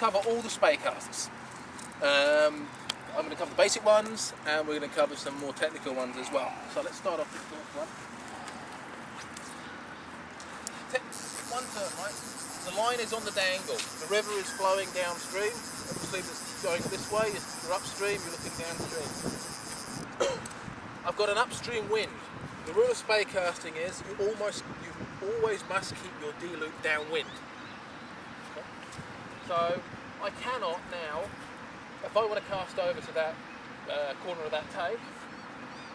cover all the Spey casts. I'm going to cover the basic ones, and we're going to cover some more technical ones as well. So let's start off with the first one. One term, right? The line is on the dangle. The river is flowing downstream. Obviously, if it's going this way, you're upstream, you're looking downstream. I've got an upstream wind. The rule of Spey casting is you always must keep your D-loop downwind. Okay? So I cannot now, if I want to cast over to that corner of that tape,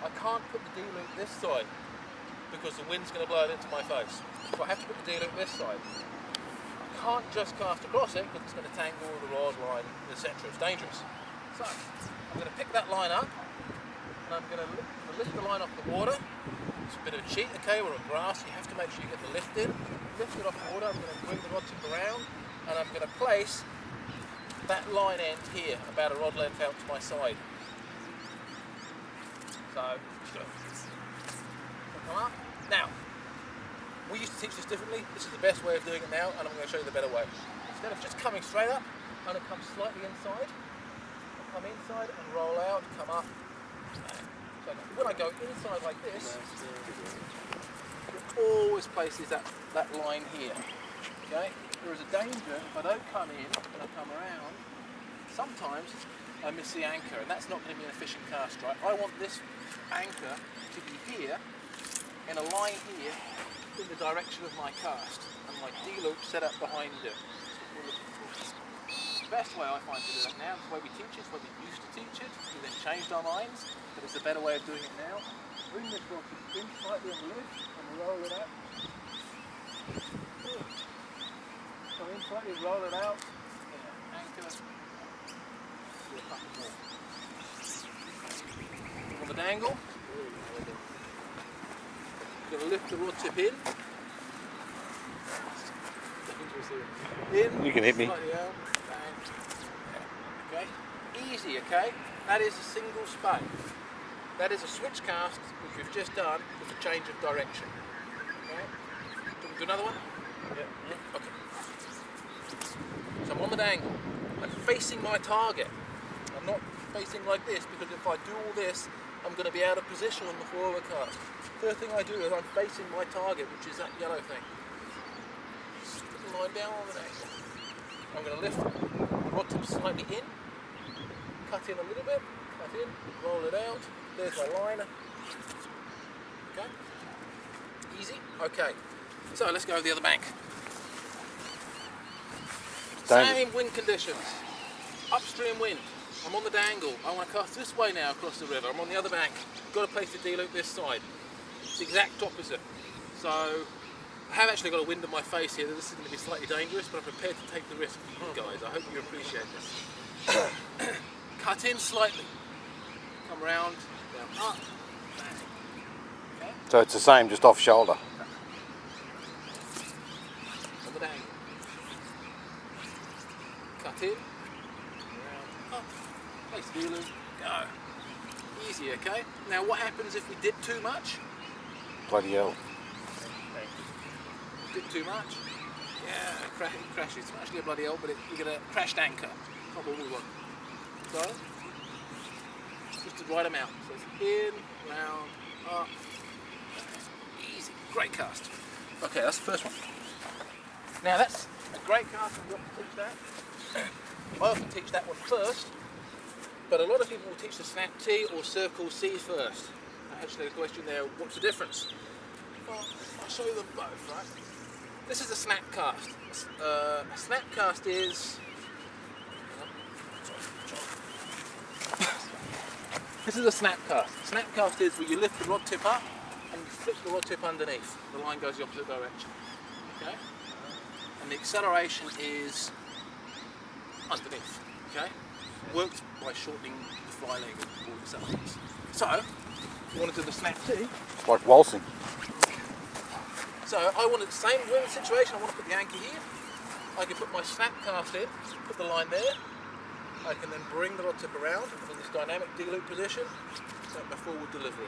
I can't put the D-loop this side because the wind's going to blow it into my face. So I have to put the D-loop this side. I can't just cast across it because it's going to tangle the rod line, etc. It's dangerous. So I'm going to pick that line up and I'm going to lift the line off the water. It's a bit of a cheat, okay, we're on grass, you have to make sure you get the lift in. Lift it off the water, I'm going to bring the rod tip around and I'm going to place that line end here, about a rod length out to my side. So, come up. Now, we used to teach this differently. This is the best way of doing it now, and I'm going to show you the better way. Instead of just coming straight up, I'm going to come slightly inside. Come inside and roll out, come up. So when I go inside like this, it always places that line here. Okay? There is a danger if I don't come in and I come around, sometimes I miss the anchor, and that's not going to be an efficient cast, right? I want this anchor to be here, in a line here, in the direction of my cast, and my D-loop set up behind it. The best way I find to do that now, the way we teach it, the way we used to teach it, we then changed our minds, but it's a better way of doing it now. Bring this rod in slightly on the lift, and roll it out. Come in slightly, roll it out, anchor, do a couple more. On the dangle, you're going to lift the rod tip in. You can hit me. Out, okay, easy, okay? That is a single Spey. That is a switch cast, which we've just done with a change of direction. Okay? Do another one? Yeah. Okay. So I'm on the dangle. I'm facing my target. I'm not facing like this because if I do all this, I'm going to be out of position on the forward cast. First thing I do is I'm facing my target, which is that yellow thing. Put the line down on the dangle. I'm going to lift the rod tip slightly in, cut in a little bit, cut in, roll it out. There's my line. Okay. Easy. Okay. So let's go to the other bank. Same wind conditions. Upstream wind. I'm on the dangle. I want to cast this way now across the river. I'm on the other bank. Got to place the D-loop this side. It's the exact opposite. So I have actually got a wind in my face here. This is going to be slightly dangerous, but I'm prepared to take the risk for you guys. I hope you appreciate this. Cut in slightly. Come round, down, up, back. Okay? So it's the same, just off shoulder. On the dangle. Cut in, round, up, place the D-loop, go. Easy, okay? Now what happens if we did too much? Bloody hell. Did too much? Yeah, it crashes. It's not actually a bloody hell, but you get a crashed anchor. Not what we want. So, just the right amount. So it's in, round, up, easy. Great cast. Okay, that's the first one. Now that's a great cast, and we often teach that. I often teach that one first, but a lot of people will teach the snap T or circle C first. Actually, the question there, what's the difference? Well, I'll show you them both, right? This is a snap cast. A snap cast is... This is a snap cast. Snap cast is where you lift the rod tip up and you flip the rod tip underneath. The line goes the opposite direction. Okay? And the acceleration is underneath. Okay? Works by shortening the fly leg of all the accelerations. So, you want to do the snap T. It's like waltzing. So I want the same wind situation. I want to put the anchor here. I can put my snap cast in, put the line there. I can then bring the rod tip around in this dynamic D-loop position. So my forward delivery.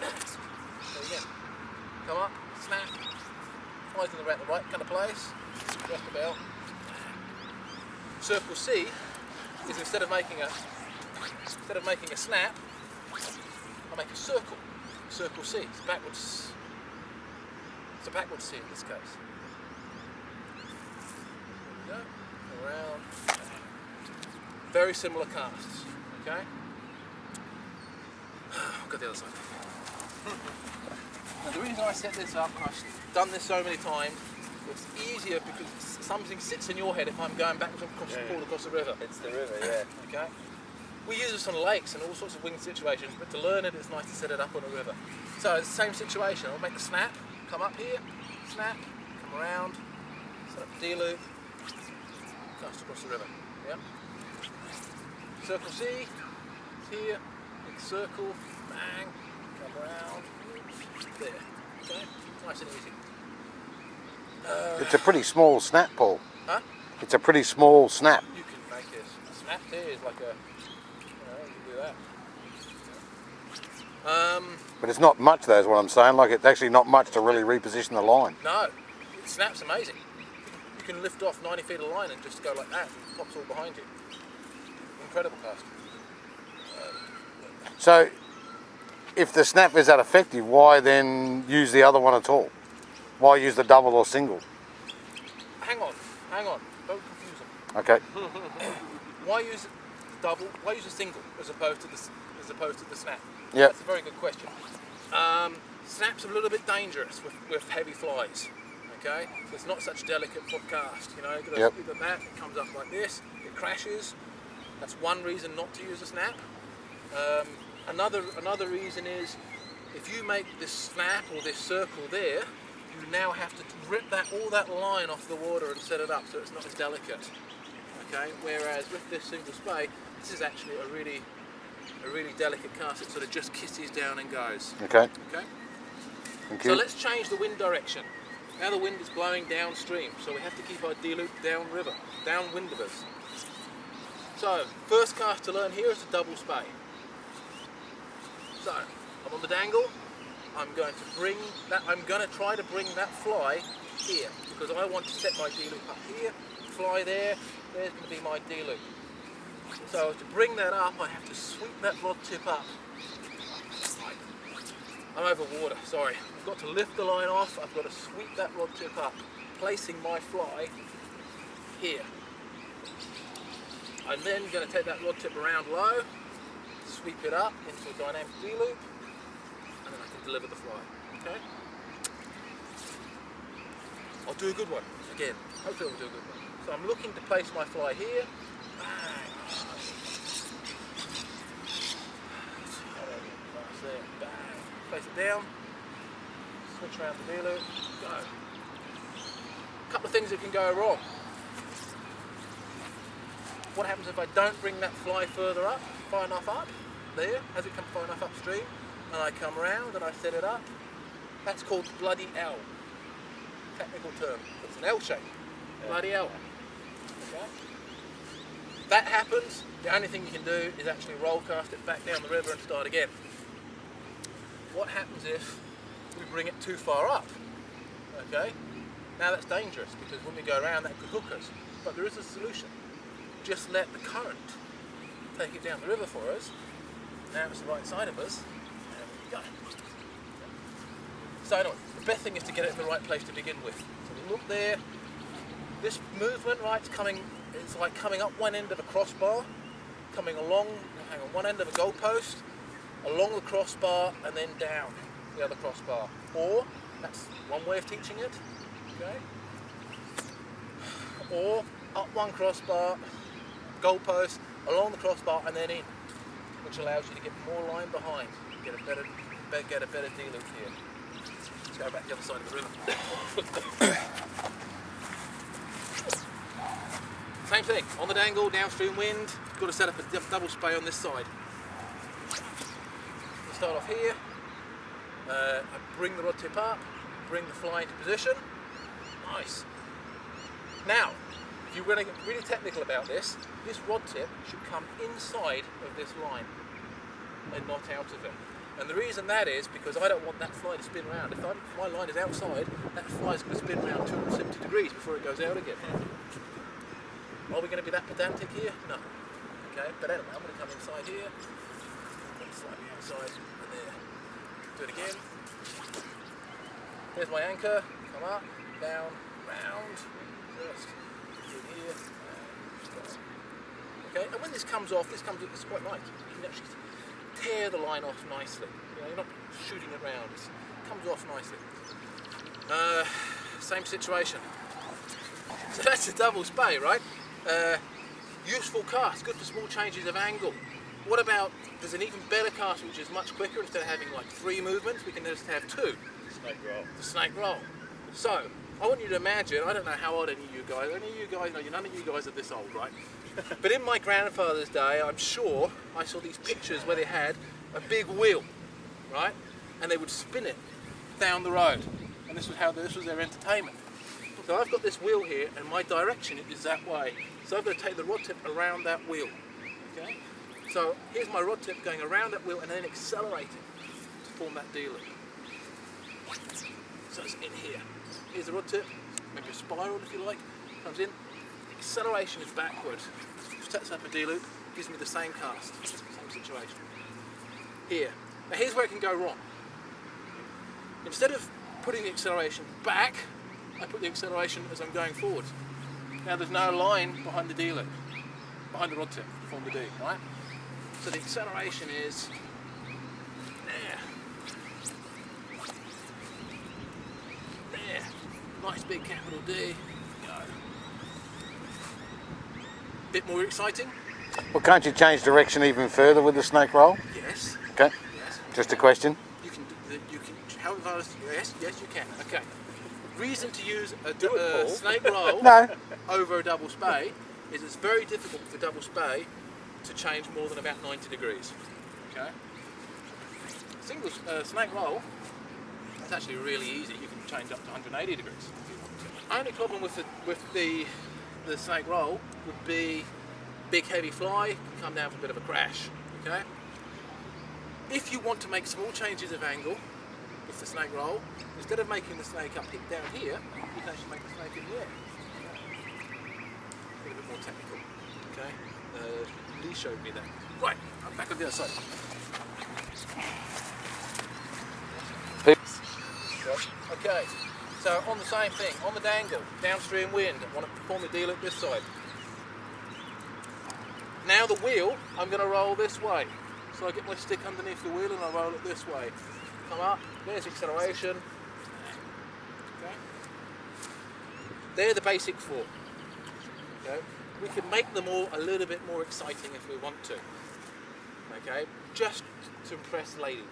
So again, come up, snap, flies in the right kind of place. Just about. Circle C is instead of making a snap, I make a circle. Circle C. It's backwards. It's a backwards C in this case. There we go. Around. Very similar casts. Okay. I've got the other side. Now the reason I set this up, and I've done this so many times, it's easier because something sits in your head if I'm going backwards across the river. It's the river, yeah. Okay. We use this on lakes and all sorts of winged situations, but to learn it, it's nice to set it up on a river. So it's the same situation. I'll make the snap, come up here, snap, come around, set up the D-loop, cast across the river. Yeah. Circle C, here, big circle, bang, come around, there. Okay. Nice and easy. It's a pretty small snap, Paul. Huh? It's a pretty small snap. You can make this. A snap there is like a, you can do that. But it's not much, though, is what I'm saying. Like, it's actually not much to really reposition the line. No, it snaps amazing. You can lift off 90 feet of line and just go like that, and it pops all behind you. Incredible cast. So, if the snap is that effective, why then use the other one at all? Why use the double or single? Hang on, don't confuse them. Okay. Why use the double? Why use a single as opposed to the snap? Yeah. That's a very good question. Snap's a little bit dangerous with heavy flies. Okay, so it's not such delicate cast. You know, you've got that. It comes up like this. It crashes. That's one reason not to use a snap. Another reason is if you make this snap or this circle there, you now have to rip all that line off the water and set it up so it's not as delicate. Okay, whereas with this single spey, this is actually a really delicate cast. It sort of just kisses down and goes. Okay. Okay. Thank So you. let's change the wind direction. Now the wind is blowing downstream, so we have to keep our D-loop downwind of us. So, first cast to learn here is a double spey. So, I'm on the dangle. I'm going to try to bring that fly here because I want to set my D-loop up here. Fly there. There's going to be my D-loop. So to bring that up, I have to sweep that rod tip up. I'm over water. Sorry. I've got to lift the line off. I've got to sweep that rod tip up, placing my fly here. I'm then going to take that rod tip around low, sweep it up into a dynamic D-loop, and then I can deliver the fly. Okay? I'll do a good one again. Hopefully I'll do a good one. So I'm looking to place my fly here. Bang. There. Bang. Place it down. Switch around the D-loop. Go. A couple of things that can go wrong. What happens if I don't bring that fly further up, far enough up, there, has it come far enough upstream, and I come around and I set it up? That's called bloody L. Technical term. It's an L shape. Bloody L. Okay? That happens, the only thing you can do is actually roll cast it back down the river and start again. What happens if we bring it too far up? Okay? Now that's dangerous because when we go around that could hook us. But there is a solution. Just let the current take it down the river for us. Now it's the right side of us. There we go. So anyway, the best thing is to get it in the right place to begin with. So look there. This movement, right, it's like coming up one end of a crossbar, coming along, hang on, one end of a goalpost, along the crossbar, and then down the other crossbar. Or, that's one way of teaching it, okay? Or, up one crossbar, goalpost, along the crossbar, and then in, which allows you to get more line behind, get a better D-loop here. Let's go back the other side of the river. Same thing, on the dangle, downstream wind, got to set up a double spey on this side. We'll start off here, I bring the rod tip up, bring the fly into position, nice. Now, if you're going to get really technical about this rod tip should come inside of this line and not out of it. And the reason that is because I don't want that fly to spin around. If my line is outside, that fly is going to spin around 270 degrees before it goes out again. Are we going to be that pedantic here? No. Okay, but anyway, I'm going to come inside here, slightly outside, and there. Do it again. There's my anchor. Come up, down, round. First, in here, and down. Okay, and when this comes off, this is quite light. You can actually tear the line off nicely. You know, you're not shooting it round. It comes off nicely. Same situation. So that's a double spey, right? Useful cast, good for small changes of angle. What about, there's an even better cast which is much quicker. Instead of having like 3 movements, we can just have 2. Snake roll. The snake roll. So, I want you to imagine, I don't know how old any of you guys, none of you guys are this old, right? But in my grandfather's day, I'm sure I saw these pictures where they had a big wheel, right? And they would spin it down the road. And this was their entertainment. So I've got this wheel here, and my direction is that way. So I've got to take the rod tip around that wheel. Okay? So here's my rod tip going around that wheel and then accelerating to form that D loop. So it's in here. Here's the rod tip, maybe a spiral if you like, comes in. Acceleration is backwards, sets up a D loop, gives me the same cast, same situation. Here. Now here's where it can go wrong. Instead of putting the acceleration back, I put the acceleration as I'm going forward. Now there's no line behind the D loop, behind the rod tip to form the D, right? So the acceleration is there. There. Nice big capital D. Go. Bit more exciting? Well, can't you change direction even further with the snake roll? Yes. Okay. Yes. Just a question. You can. However, yes, you can. Okay. Reason to use a snake roll No. over a double spey is it's very difficult for double spey to change more than about 90 degrees. Okay. Single snake roll, it's actually really easy. You can change up to 180 degrees if you want to. Only problem with the snake roll would be big heavy fly can come down for a bit of a crash. Okay. If you want to make small changes of angle with the snake roll, instead of making the snake up down here, you can actually make the snake in the air. A little bit more technical. Okay. Lee showed me that. Right, I'm back on the other side. Okay, so on the same thing, on the dangle, downstream wind, I want to perform the D loop this side. Now the wheel, I'm going to roll this way. So I get my stick underneath the wheel and I roll it this way. Come up, there's acceleration. Okay. They're the basic 4. Okay. We can make them all a little bit more exciting if we want to. Okay, just to impress ladies,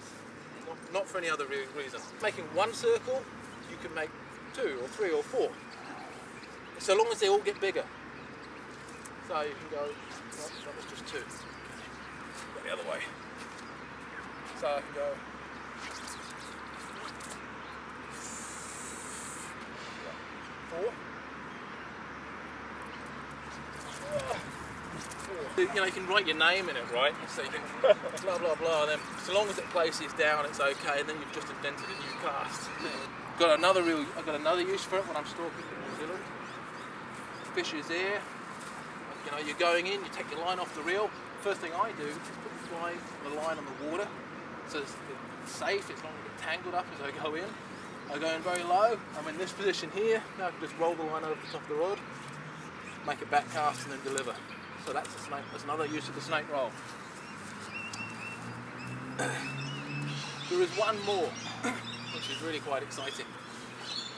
not for any other reason. Making 1 circle, you can make 2 or 3 or 4, so long as they all get bigger. So you can go, well, that was just 2. Go the other way. So I can go. 4. You know, you can write your name in it, right? So you can blah blah blah, and then so long as it places down, it's okay, and then you've just invented a new cast. I've got another use for it when I'm stalking the New Zealand. Fish is there. You know, you're going in, you take your line off the reel. First thing I do is put the line on the water, so it's safe. It's not going to get tangled up as I go in. I go in very low. I'm in this position here. Now I can just roll the line over the top of the rod, make a back cast, and then deliver. So that's a snake. That's another use of the snake roll. There is one more, which is really quite exciting.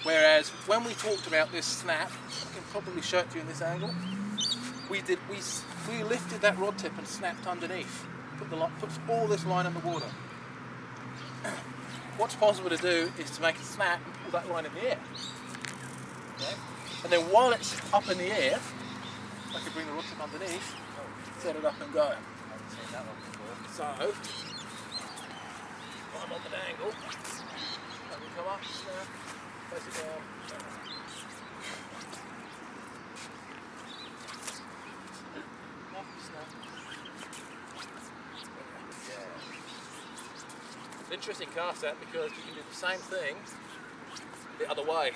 Whereas when we talked about this snap, I can probably show it to you in this angle. We lifted that rod tip and snapped underneath. Put all this line in the water. What's possible to do is to make a snap and pull that line in the air. Okay? And then while it's up in the air, I can bring the rod tip underneath, set it up and go. I haven't seen that one before. So, I'm on the dangle. I can come up, snap, place it down. Up, snap. It's an interesting cast that because you can do the same thing the other way.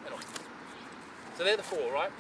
Anyway. So they're the 4, right?